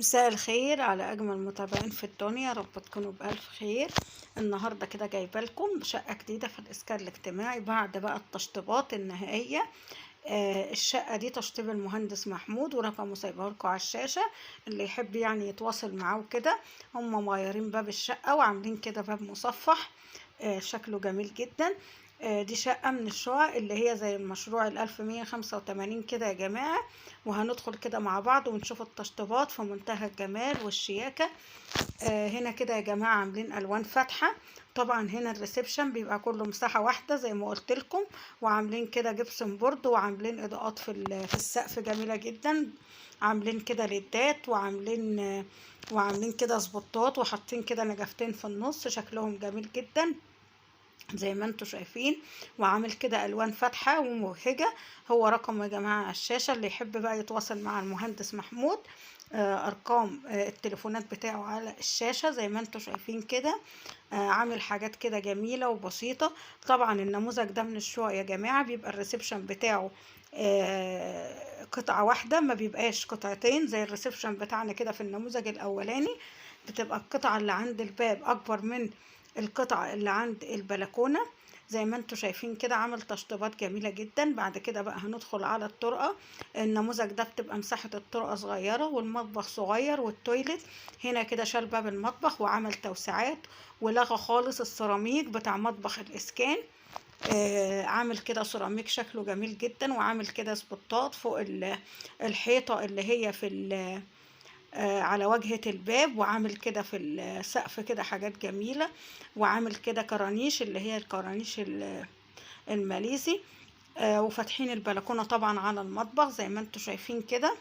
مساء الخير على اجمل متابعين في الدنيا، يا رب تكونوا بالف خير. النهارده كده جايبه لكم شقه جديده في الاسكان الاجتماعي بعد بقى التشطيبات النهائيه. الشقه دي تشطيب المهندس محمود، ورقمه سايبه لكم على الشاشه. اللي يحب يعني يتواصل معاه وكده. هم مغيرين باب الشقه وعاملين كده باب مصفح. شكله جميل جدا. دي شقة من الشقق اللي هي زي المشروع 1185 كده يا جماعة. وهندخل كده مع بعض ونشوف التشطيبات في منتهى الجمال والشياكة. هنا كده يا جماعة عاملين ألوان فاتحة. طبعا هنا الريسبشن بيبقى كله مساحة واحدة زي ما قلت لكم. وعاملين كده جبسن بورد، وعاملين إضاءات في السقف جميلة جدا. عاملين كده ليدات، وعاملين كده سبوتات، وحاطين كده نجفتين في النص شكلهم جميل جدا زي ما انتوا شايفين. وعامل كده الوان فاتحه ومبهجه. هو رقم يا جماعه على الشاشه، اللي يحب بقى يتواصل مع المهندس محمود. ارقام التليفونات بتاعه على الشاشه زي ما انتوا شايفين كده. عامل حاجات كده جميله وبسيطه. طبعا النموذج ده من الشقق يا جماعه بيبقى الريسبشن بتاعه قطعه واحده، ما بيبقاش قطعتين زي الريسبشن بتاعنا كده في النموذج الاولاني. بتبقى القطعه اللي عند الباب اكبر من القطعة اللي عند البلكونة. زي ما انتوا شايفين كده عامل تشطيبات جميلة جدا. بعد كده بقى هندخل على الطرقة. النموذج ده بتبقى مساحة الطرقة صغيرة والمطبخ صغير والتويلت. هنا كده شال باب المطبخ وعمل توسعات، ولغى خالص السيراميك بتاع مطبخ الإسكان. عامل كده سيراميك شكله جميل جدا، وعامل كده سبوتات فوق الحيطة اللي هي على واجهة الباب، وعامل كده في السقف كده حاجات جميلة. وعامل كده كرانيش اللي هي الكرانيش الماليزي. وفاتحين البلكونة طبعا على المطبخ زي ما انتوا شايفين كده.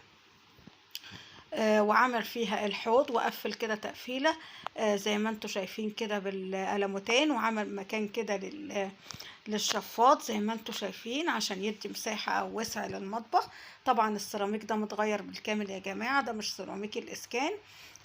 وعمل فيها الحوض وقفل كده تقفيلة زي ما انتوا شايفين كده بالقلموتين. وعمل مكان كده للشفاط زي ما انتوا شايفين عشان يدي مساحة او وسع للمطبخ. طبعا السيراميك ده متغير بالكامل يا جماعة، ده مش سيراميك الاسكان.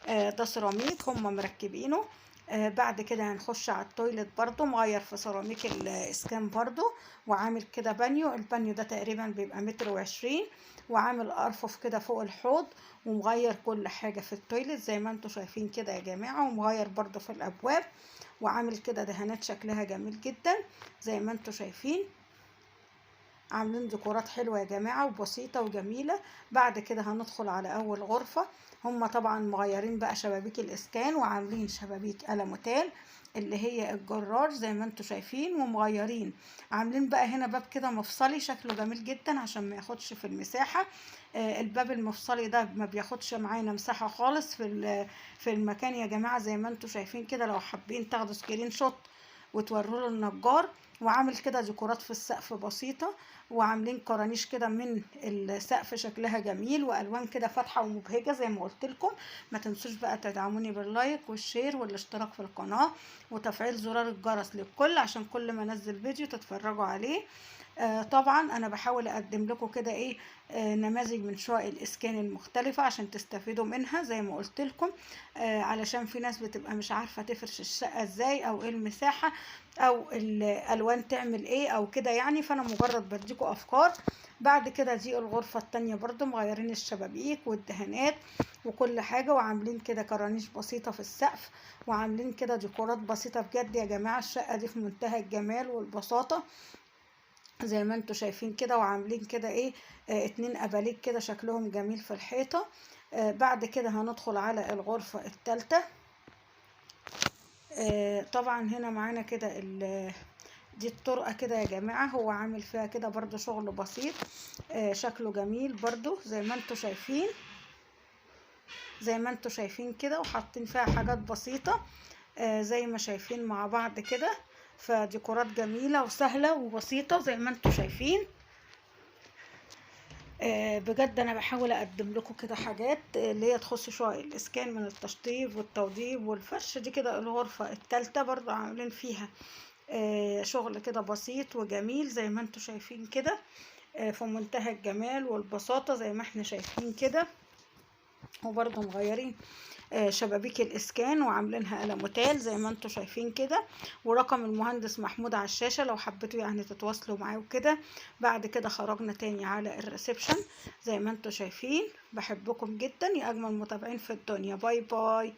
ده سيراميك هم مركبينه. بعد كده هنخش على التويلت برضو مغير في سيراميك الاسكان برضو. وعامل كده بانيو، البانيو ده تقريبا بيبقى 1.20 متر. وعامل ارفف كده فوق الحوض، ومغير كل حاجة في التويلت زي ما انتوا شايفين كده يا جماعة. ومغير برضو في الابواب، وعامل كده دهانات شكلها جميل جدا زي ما انتوا شايفين. عاملين ديكورات حلوة يا جماعة وبسيطة وجميلة. بعد كده هندخل على أول غرفة. هم طبعا مغيرين بقى شبابيك الإسكان، وعاملين شبابيك ألموتال اللي هي الجرار زي ما انتوا شايفين. ومغيرين عاملين بقى هنا باب كده مفصلي شكله جميل جدا عشان ما ياخدش في المساحة. الباب المفصلي ده ما بياخدش معانا مساحة خالص في المكان يا جماعة زي ما انتوا شايفين كده. لو حابين تاخدوا سكرين شوت وتوروا له النجار. وعامل كده ديكورات في السقف بسيطة، وعاملين كرانيش كده من السقف شكلها جميل، والوان كده فاتحه ومبهجه زي ما قلت لكم. ما تنسوش بقى تدعموني باللايك والشير والاشتراك في القناه، وتفعيل زرار الجرس للكل عشان كل ما انزل فيديو تتفرجوا عليه. طبعا انا بحاول اقدم لكم كده ايه نماذج من شقق الاسكان المختلفه عشان تستفيدوا منها زي ما قلت لكم. علشان في ناس بتبقى مش عارفه تفرش الشقه ازاي، او ايه المساحه، او الالوان تعمل ايه او كده يعني. فانا مجرد بديكوا افكار. بعد كده دي الغرفه التانية برضو مغيرين الشبابيك والدهانات وكل حاجه، وعاملين كده كرانيش بسيطه في السقف، وعاملين كده ديكورات بسيطه بجد يا جماعه. الشقه دي في منتهى الجمال والبساطه زي ما انتوا شايفين كده. وعاملين كده ايه 2 أباليك كده شكلهم جميل في الحيطة. بعد كده هندخل على الغرفة الثالثة. طبعا هنا معانا كده دي الطرقة كده يا جماعة. هو عامل فيها كده برضو شغل بسيط شكله جميل برضو زي ما انتوا شايفين. زي ما انتوا شايفين كده، وحاطين فيها حاجات بسيطة زي ما شايفين مع بعض كده. فديكورات جميلة وسهلة وبسيطة زي ما انتوا شايفين. بجد انا بحاول اقدم لكم كده حاجات اللي هي تخص شقق الاسكان من التشطيب والتوضيب والفرش. دي كده الغرفة الثالثة برضو عاملين فيها شغل كده بسيط وجميل زي ما انتوا شايفين كده. في منتهى الجمال والبساطة زي ما احنا شايفين كده. وبرضه مغيرين شبابيك الاسكان وعاملينها الموتيل زي ما انتم شايفين كده. ورقم المهندس محمود على الشاشة لو حبيتوا يعني تتواصلوا معاه وكده. بعد كده خرجنا تاني على الريسبشن زي ما انتم شايفين. بحبكم جدا يا اجمل متابعين في الدنيا. باي باي.